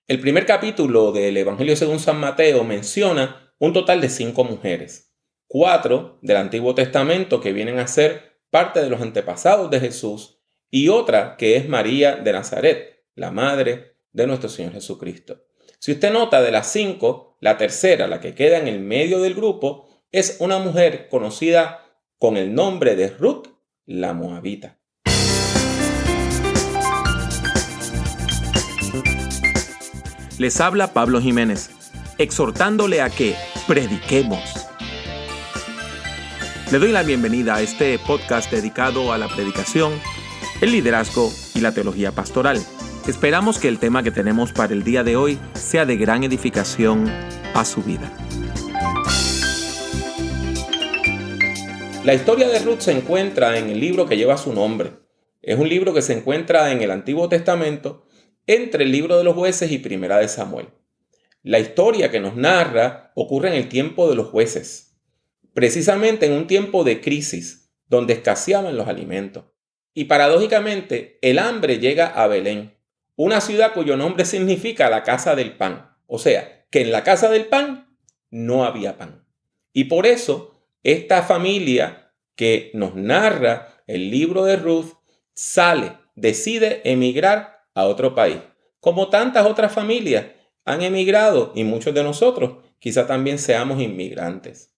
El primer capítulo del Evangelio según San Mateo menciona un total de 5 mujeres. 4 del Antiguo Testamento que vienen a ser parte de los antepasados de Jesús y otra que es María de Nazaret, la madre de nuestro Señor Jesucristo. Si usted nota, de las 5, la tercera, la que queda en el medio del grupo, es una mujer conocida con el nombre de Ruth, la Moabita. Les habla Pablo Jiménez, exhortándole a que prediquemos. Le doy la bienvenida a este podcast dedicado a la predicación, el liderazgo y la teología pastoral. Esperamos que el tema que tenemos para el día de hoy sea de gran edificación a su vida. La historia de Ruth se encuentra en el libro que lleva su nombre. Es un libro que se encuentra en el Antiguo Testamento entre el libro de los jueces y Primera de Samuel. La historia que nos narra ocurre en el tiempo de los jueces, precisamente en un tiempo de crisis donde escaseaban los alimentos. Y paradójicamente, el hambre llega a Belén, una ciudad cuyo nombre significa la casa del pan. O sea, que en la casa del pan no había pan. Y por eso, esta familia que nos narra el libro de Ruth decide emigrar a otro país. Como tantas otras familias han emigrado y muchos de nosotros quizá también seamos inmigrantes.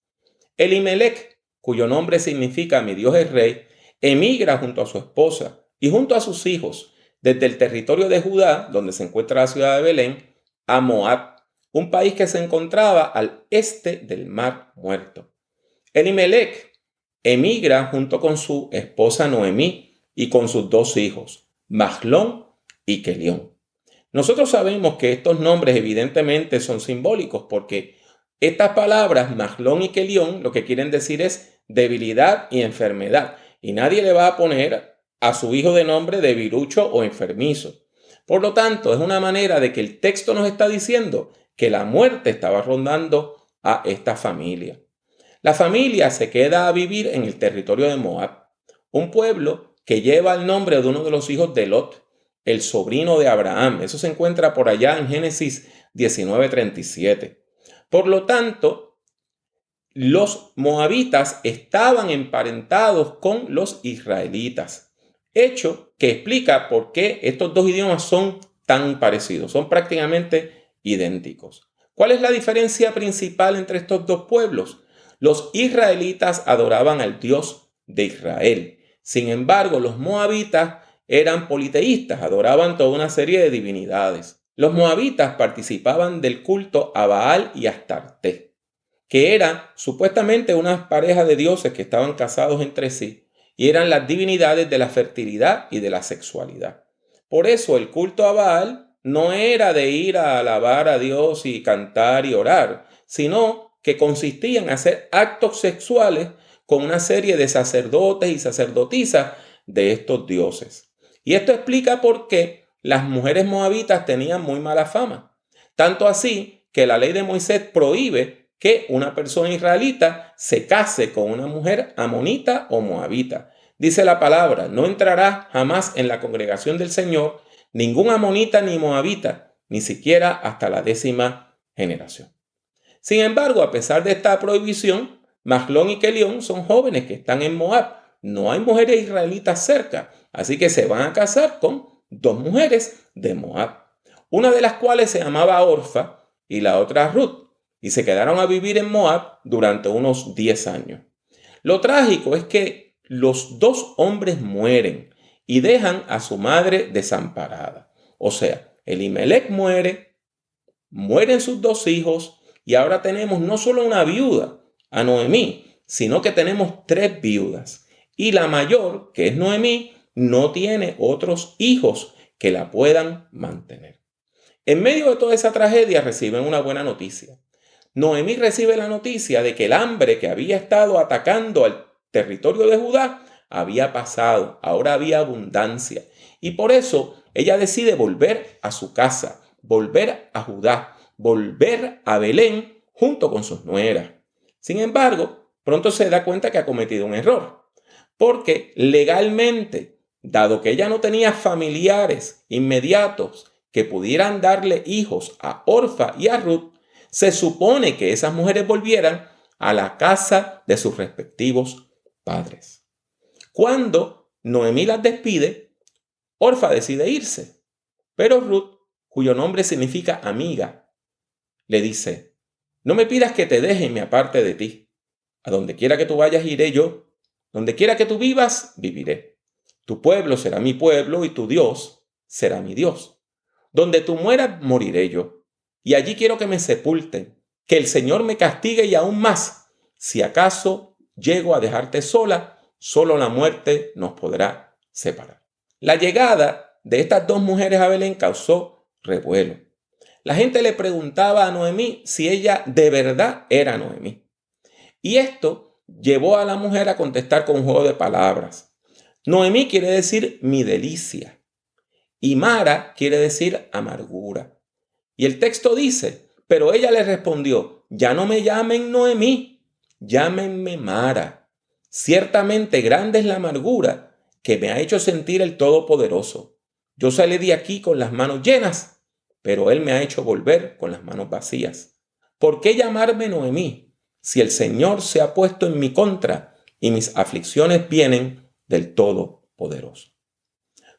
Elimelech, cuyo nombre significa mi Dios es rey, emigra junto a su esposa y junto a sus hijos desde el territorio de Judá, donde se encuentra la ciudad de Belén, a Moab, un país que se encontraba al este del Mar Muerto. Elimelech emigra junto con su esposa Noemí y con sus 2 hijos, Mahlón y Kelión. Nosotros sabemos que estos nombres evidentemente son simbólicos porque estas palabras, Mahlón y Kelión, lo que quieren decir es debilidad y enfermedad. Y nadie le va a poner a su hijo de nombre debilucho o enfermizo. Por lo tanto, es una manera de que el texto nos está diciendo que la muerte estaba rondando a esta familia. La familia se queda a vivir en el territorio de Moab, un pueblo que lleva el nombre de uno de los hijos de Lot, el sobrino de Abraham. Eso se encuentra por allá en Génesis 19:37. Por lo tanto, los moabitas estaban emparentados con los israelitas, hecho que explica por qué estos 2 idiomas son tan parecidos, son prácticamente idénticos. ¿Cuál es la diferencia principal entre estos 2 pueblos? Los israelitas adoraban al Dios de Israel. Sin embargo, los moabitas eran politeístas, adoraban toda una serie de divinidades. Los moabitas participaban del culto a Baal y Astarte, que eran supuestamente unas parejas de dioses que estaban casados entre sí y eran las divinidades de la fertilidad y de la sexualidad. Por eso el culto a Baal no era de ir a alabar a Dios y cantar y orar, sino que consistía en hacer actos sexuales con una serie de sacerdotes y sacerdotisas de estos dioses. Y esto explica por qué las mujeres moabitas tenían muy mala fama. Tanto así que la ley de Moisés prohíbe que una persona israelita se case con una mujer amonita o moabita. Dice la palabra, no entrará jamás en la congregación del Señor ningún amonita ni moabita, ni siquiera hasta la 10ª generación. Sin embargo, a pesar de esta prohibición, Mahlón y Kelión son jóvenes que están en Moab. No hay mujeres israelitas cerca, así que se van a casar con 2 mujeres de Moab, una de las cuales se llamaba Orfa y la otra Ruth, y se quedaron a vivir en Moab durante unos 10 años. Lo trágico es que los 2 hombres mueren y dejan a su madre desamparada. O sea, Elimelech mueren sus 2 hijos y ahora tenemos no solo una viuda, a Noemí, sino que tenemos 3 viudas. Y la mayor, que es Noemí, no tiene otros hijos que la puedan mantener. En medio de toda esa tragedia reciben una buena noticia. Noemí recibe la noticia de que el hambre que había estado atacando al territorio de Judá había pasado, ahora había abundancia. Y por eso ella decide volver a su casa, volver a Judá, volver a Belén junto con sus nueras. Sin embargo, pronto se da cuenta que ha cometido un error. Porque legalmente, dado que ella no tenía familiares inmediatos que que pudieran darle hijos a Orfa y a Ruth, se supone que esas mujeres volvieran a la casa de sus respectivos padres. Cuando Noemí las despide, Orfa decide irse, pero Ruth, cuyo nombre significa amiga, le dice: no me pidas que te deje y me aparte de ti. A donde quiera que tú vayas iré yo, donde quiera que tú vivas, viviré. Tu pueblo será mi pueblo y tu Dios será mi Dios. Donde tú mueras, moriré yo. Y allí quiero que me sepulten, que el Señor me castigue y aún más. Si acaso llego a dejarte sola, solo la muerte nos podrá separar. La llegada de estas dos mujeres a Belén causó revuelo. La gente le preguntaba a Noemí si ella de verdad era Noemí. Y esto llevó a la mujer a contestar con un juego de palabras. Noemí quiere decir mi delicia y Mara quiere decir amargura. Y el texto dice: pero ella le respondió: ya no me llamen Noemí, llámenme Mara. Ciertamente grande es la amargura que me ha hecho sentir el Todopoderoso. Yo salí de aquí con las manos llenas, pero Él me ha hecho volver con las manos vacías. ¿Por qué llamarme Noemí si el Señor se ha puesto en mi contra y mis aflicciones vienen del Todopoderoso?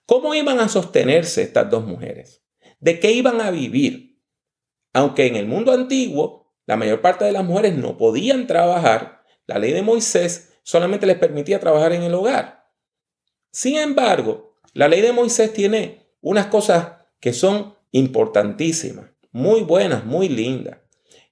¿Cómo iban a sostenerse estas dos mujeres? ¿De qué iban a vivir? Aunque en el mundo antiguo la mayor parte de las mujeres no podían trabajar, la ley de Moisés solamente les permitía trabajar en el hogar. Sin embargo, la ley de Moisés tiene unas cosas que son importantísimas, muy buenas, muy lindas.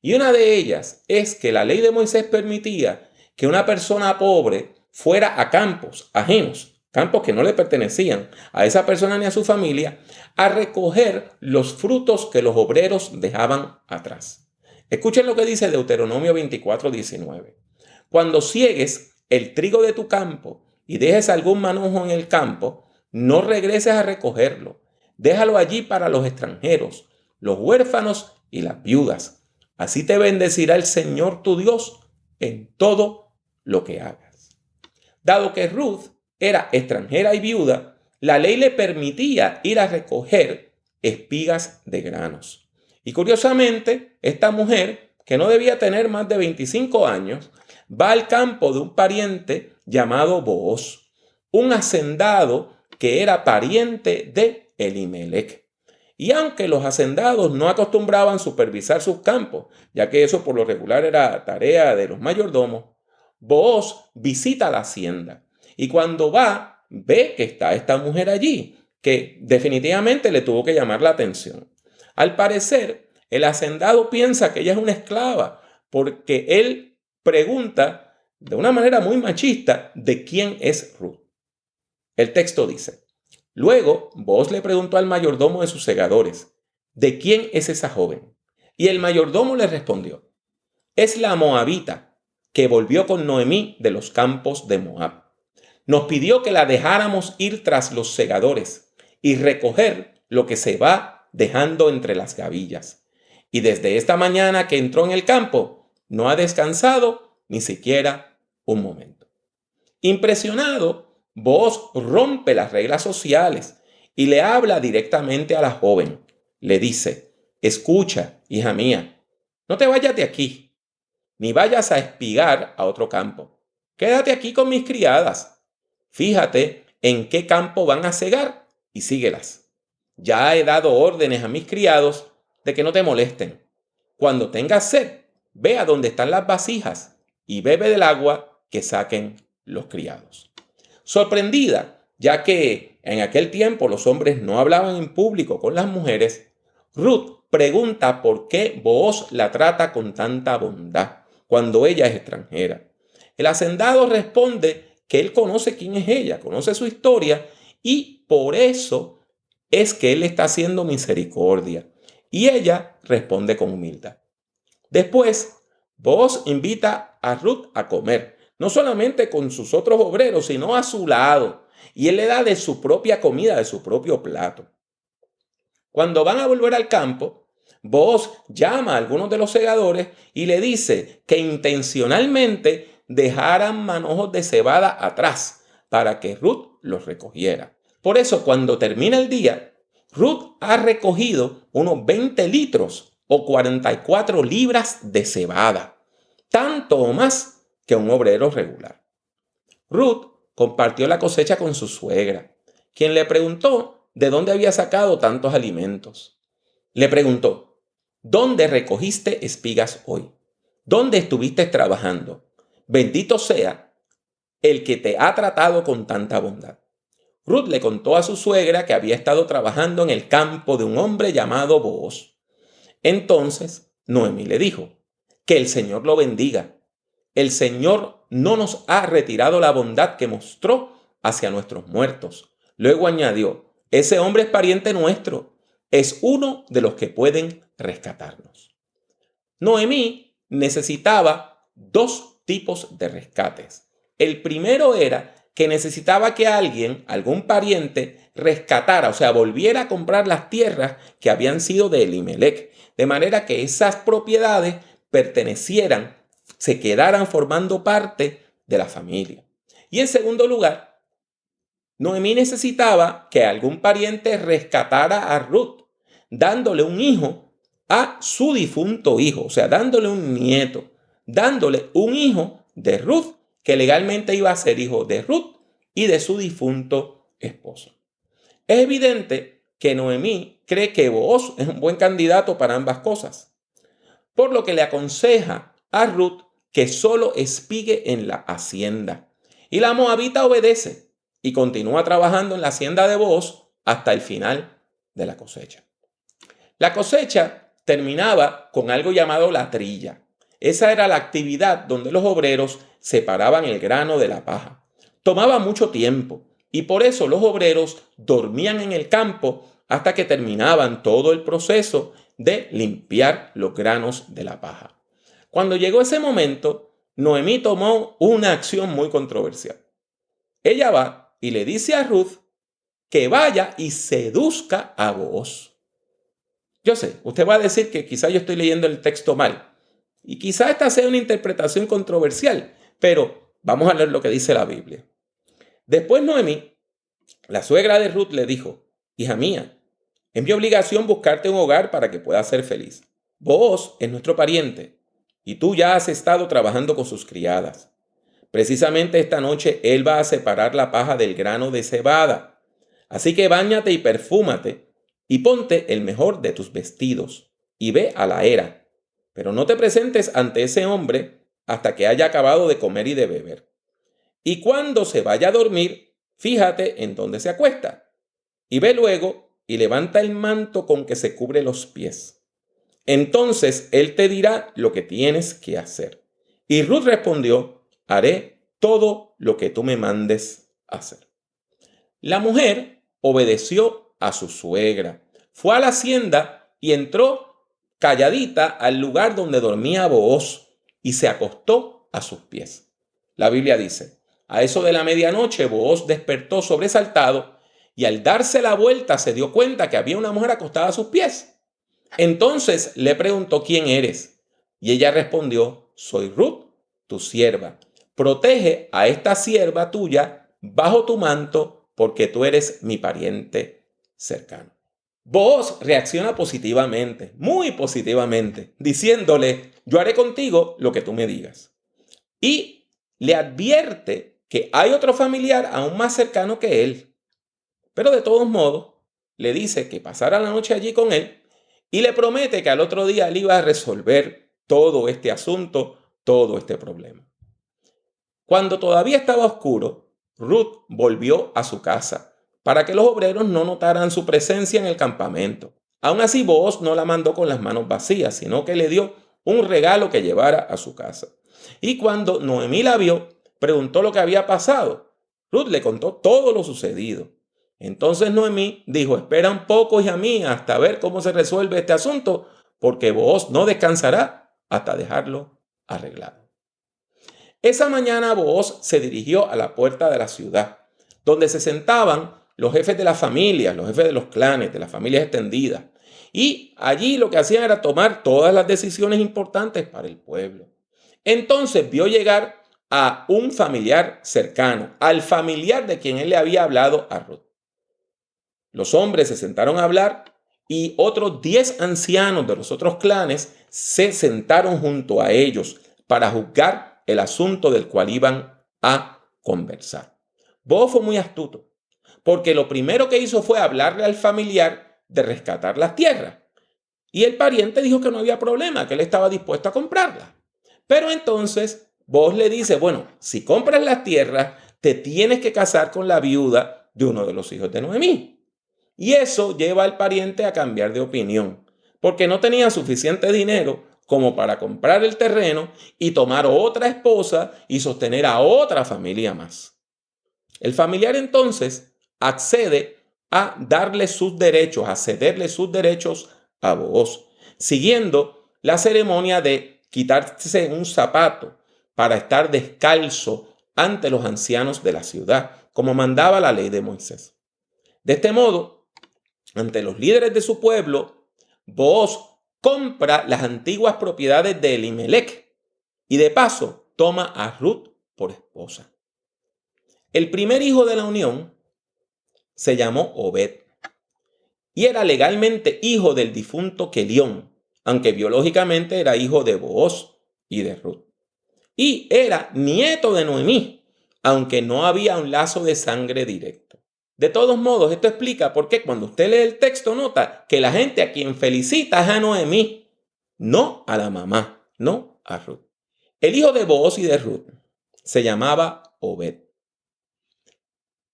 Y una de ellas es que la ley de Moisés permitía que una persona pobre fuera a campos ajenos, campos que no le pertenecían a esa persona ni a su familia, a recoger los frutos que los obreros dejaban atrás. Escuchen lo que dice Deuteronomio 24:19. Cuando ciegues el trigo de tu campo y dejes algún manojo en el campo, no regreses a recogerlo. Déjalo allí para los extranjeros, los huérfanos y las viudas. Así te bendecirá el Señor tu Dios en todo lo que hagas. Dado que Ruth era extranjera y viuda, la ley le permitía ir a recoger espigas de granos. Y curiosamente, esta mujer, que no debía tener más de 25 años, va al campo de un pariente llamado Booz, un hacendado que era pariente de Elimelech. Y aunque los hacendados no acostumbraban supervisar sus campos, ya que eso por lo regular era tarea de los mayordomos, Booz visita la hacienda. Y cuando va, ve que está esta mujer allí, que definitivamente le tuvo que llamar la atención. Al parecer, el hacendado piensa que ella es una esclava, porque él pregunta de una manera muy machista de quién es Ruth. El texto dice: luego Booz le preguntó al mayordomo de sus segadores: ¿de quién es esa joven? Y el mayordomo le respondió: es la moabita que volvió con Noemí de los campos de Moab. Nos pidió que la dejáramos ir tras los segadores y recoger lo que se va dejando entre las gavillas. Y desde esta mañana que entró en el campo, no ha descansado ni siquiera un momento. Impresionado, Booz rompe las reglas sociales y le habla directamente a la joven. Le dice: escucha, hija mía, no te vayas de aquí, ni vayas a espigar a otro campo. Quédate aquí con mis criadas. Fíjate en qué campo van a segar y síguelas. Ya he dado órdenes a mis criados de que no te molesten. Cuando tengas sed, ve a donde están las vasijas y bebe del agua que saquen los criados. Sorprendida, ya que en aquel tiempo los hombres no hablaban en público con las mujeres, Ruth pregunta por qué Booz la trata con tanta bondad cuando ella es extranjera. El hacendado responde que él conoce quién es ella, conoce su historia y por eso es que él está haciendo misericordia. Y ella responde con humildad. Después, Booz invita a Ruth a comer, no solamente con sus otros obreros, sino a su lado. Y él le da de su propia comida, de su propio plato. Cuando van a volver al campo, Booz llama a algunos de los segadores y le dice que intencionalmente dejaran manojos de cebada atrás para que Ruth los recogiera. Por eso, cuando termina el día, Ruth ha recogido unos 20 litros o 44 libras de cebada, tanto o más que un obrero regular. Ruth compartió la cosecha con su suegra, quien le preguntó de dónde había sacado tantos alimentos. Le preguntó: ¿dónde recogiste espigas hoy? ¿Dónde estuviste trabajando? Bendito sea el que te ha tratado con tanta bondad. Ruth le contó a su suegra que había estado trabajando en el campo de un hombre llamado Booz. Entonces Noemí le dijo: que el Señor lo bendiga. El Señor no nos ha retirado la bondad que mostró hacia nuestros muertos. Luego añadió: ese hombre es pariente nuestro, es uno de los que pueden rescatarnos. Noemí necesitaba dos tipos de rescates. El primero era que necesitaba que alguien, algún pariente, rescatara, o sea, volviera a comprar las tierras que habían sido de Elimelec, de manera que esas propiedades pertenecieran, se quedaran formando parte de la familia. Y en segundo lugar, Noemí necesitaba que algún pariente rescatara a Ruth, dándole un hijo a su difunto hijo, o sea, dándole un nieto, dándole un hijo de Ruth, que legalmente iba a ser hijo de Ruth y de su difunto esposo. Es evidente que Noemí cree que Booz es un buen candidato para ambas cosas, por lo que le aconseja a Ruth que solo espigue en la hacienda. Y la moabita obedece y continúa trabajando en la hacienda de Booz hasta el final de la cosecha. La cosecha terminaba con algo llamado la trilla. Esa era la actividad donde los obreros separaban el grano de la paja. Tomaba mucho tiempo y por eso los obreros dormían en el campo hasta que terminaban todo el proceso de limpiar los granos de la paja. Cuando llegó ese momento, Noemí tomó una acción muy controversial. Ella va y le dice a Ruth que vaya y seduzca a Booz. Yo sé, usted va a decir que quizá yo estoy leyendo el texto mal y quizá esta sea una interpretación controversial, pero vamos a leer lo que dice la Biblia. Después Noemí, la suegra de Ruth, le dijo: hija mía, es mi obligación buscarte un hogar para que puedas ser feliz. Booz es nuestro pariente y tú ya has estado trabajando con sus criadas. Precisamente esta noche él va a separar la paja del grano de cebada. Así que báñate y perfúmate y ponte el mejor de tus vestidos y ve a la era. Pero no te presentes ante ese hombre hasta que haya acabado de comer y de beber. Y cuando se vaya a dormir, fíjate en dónde se acuesta. Y ve luego y levanta el manto con que se cubre los pies. Entonces él te dirá lo que tienes que hacer. Y Ruth respondió: haré todo lo que tú me mandes hacer. La mujer obedeció a su suegra. Fue a la hacienda y entró calladita al lugar donde dormía Booz y se acostó a sus pies. La Biblia dice: a eso de la medianoche Booz despertó sobresaltado y al darse la vuelta se dio cuenta que había una mujer acostada a sus pies. Entonces le preguntó: ¿quién eres? Y ella respondió: soy Ruth, tu sierva. Protege a esta sierva tuya bajo tu manto porque tú eres mi pariente cercano. Booz reacciona positivamente, muy positivamente, diciéndole: yo haré contigo lo que tú me digas. Y le advierte que hay otro familiar aún más cercano que él. Pero de todos modos, le dice que pasara la noche allí con él y le promete que al otro día él iba a resolver todo este asunto, todo este problema. Cuando todavía estaba oscuro, Ruth volvió a su casa para que los obreros no notaran su presencia en el campamento. Aún así, Booz no la mandó con las manos vacías, sino que le dio un regalo que llevara a su casa. Y cuando Noemí la vio, preguntó lo que había pasado. Ruth le contó todo lo sucedido. Entonces Noemí dijo: espera un poco, hija mía, hasta ver cómo se resuelve este asunto, porque Booz no descansará hasta dejarlo arreglado. Esa mañana Booz se dirigió a la puerta de la ciudad, donde se sentaban los jefes de las familias, los jefes de los clanes, de las familias extendidas. Y allí lo que hacían era tomar todas las decisiones importantes para el pueblo. Entonces vio llegar a un familiar cercano, al familiar de quien él le había hablado a Ruth. Los hombres se sentaron a hablar y otros 10 ancianos de los otros clanes se sentaron junto a ellos para juzgar el asunto del cual iban a conversar. Booz fue muy astuto, porque lo primero que hizo fue hablarle al familiar de rescatar las tierras. Y el pariente dijo que no había problema, que él estaba dispuesto a comprarlas. Pero entonces Booz le dice, bueno, si compras las tierras, te tienes que casar con la viuda de uno de los hijos de Noemí. Y eso lleva al pariente a cambiar de opinión, porque no tenía suficiente dinero como para comprar el terreno y tomar otra esposa y sostener a otra familia más. El familiar entonces accede a darle sus derechos, a cederle sus derechos a Booz, siguiendo la ceremonia de quitarse un zapato para estar descalzo ante los ancianos de la ciudad, como mandaba la ley de Moisés. De este modo, ante los líderes de su pueblo, Booz compra las antiguas propiedades de Elimelec y de paso toma a Ruth por esposa. El primer hijo de la unión se llamó Obed y era legalmente hijo del difunto Kelión, aunque biológicamente era hijo de Booz y de Ruth. Y era nieto de Noemí, aunque no había un lazo de sangre directo. De todos modos, esto explica por qué cuando usted lee el texto nota que la gente a quien felicita es a Noemí, no a la mamá, no a Ruth. El hijo de Booz y de Ruth se llamaba Obed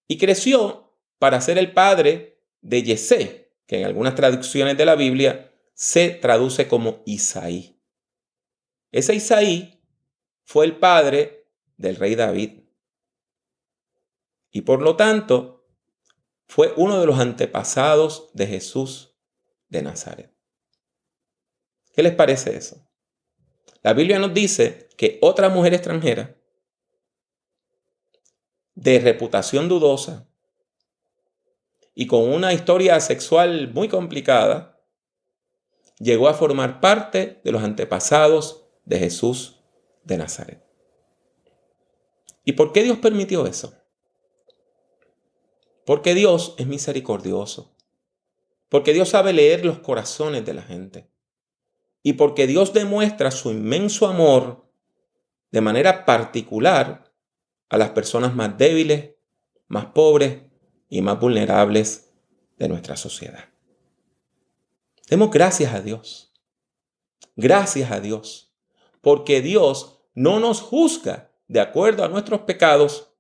y creció para ser el padre de Yesé, que en algunas traducciones de la Biblia se traduce como Isaí. Ese Isaí fue el padre del rey David y por lo tanto fue uno de los antepasados de Jesús de Nazaret. ¿Qué les parece eso? La Biblia nos dice que otra mujer extranjera de reputación dudosa y con una historia sexual muy complicada llegó a formar parte de los antepasados de Jesús de Nazaret. ¿Y por qué Dios permitió eso? Porque Dios es misericordioso, porque Dios sabe leer los corazones de la gente y porque Dios demuestra su inmenso amor de manera particular a las personas más débiles, más pobres y más vulnerables de nuestra sociedad. Demos gracias a Dios, porque Dios no nos juzga de acuerdo a nuestros pecados,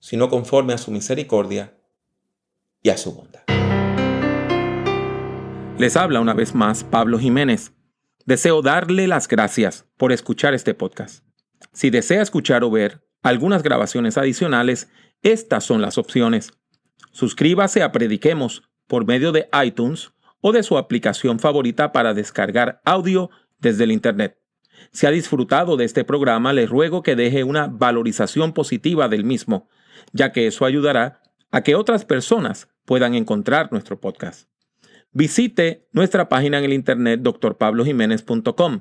sino conforme a su misericordia y a su bondad. Les habla una vez más Pablo Jiménez. Deseo darle las gracias por escuchar este podcast. Si desea escuchar o ver algunas grabaciones adicionales, estas son las opciones. Suscríbase a Prediquemos por medio de iTunes o de su aplicación favorita para descargar audio desde el Internet. Si ha disfrutado de este programa, le ruego que deje una valorización positiva del mismo, ya que eso ayudará a que otras personas puedan encontrar nuestro podcast. Visite nuestra página en el internet drpablojimenez.com.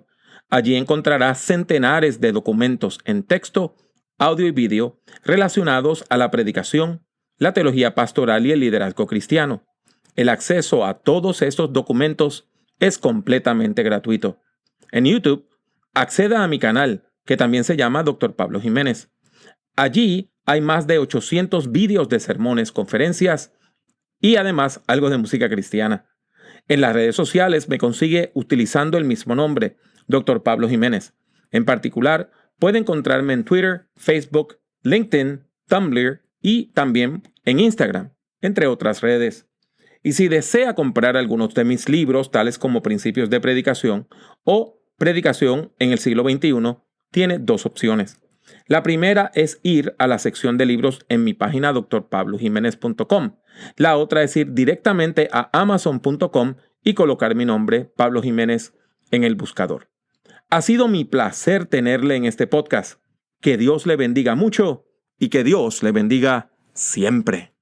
Allí encontrará centenares de documentos en texto, audio y vídeo relacionados a la predicación, la teología pastoral y el liderazgo cristiano. El acceso a todos estos documentos es completamente gratuito. En YouTube, acceda a mi canal, que también se llama Dr. Pablo Jiménez. Allí hay más de 800 vídeos de sermones, conferencias y además algo de música cristiana. En las redes sociales me consigue utilizando el mismo nombre, Dr. Pablo Jiménez. En particular, puede encontrarme en Twitter, Facebook, LinkedIn, Tumblr y también en Instagram, entre otras redes. Y si desea comprar algunos de mis libros, tales como Principios de Predicación o Predicación en el siglo XXI, tiene dos opciones. La primera es ir a la sección de libros en mi página drpablojimenez.com. La otra es ir directamente a amazon.com y colocar mi nombre, Pablo Jiménez, en el buscador. Ha sido mi placer tenerle en este podcast. Que Dios le bendiga mucho y que Dios le bendiga siempre.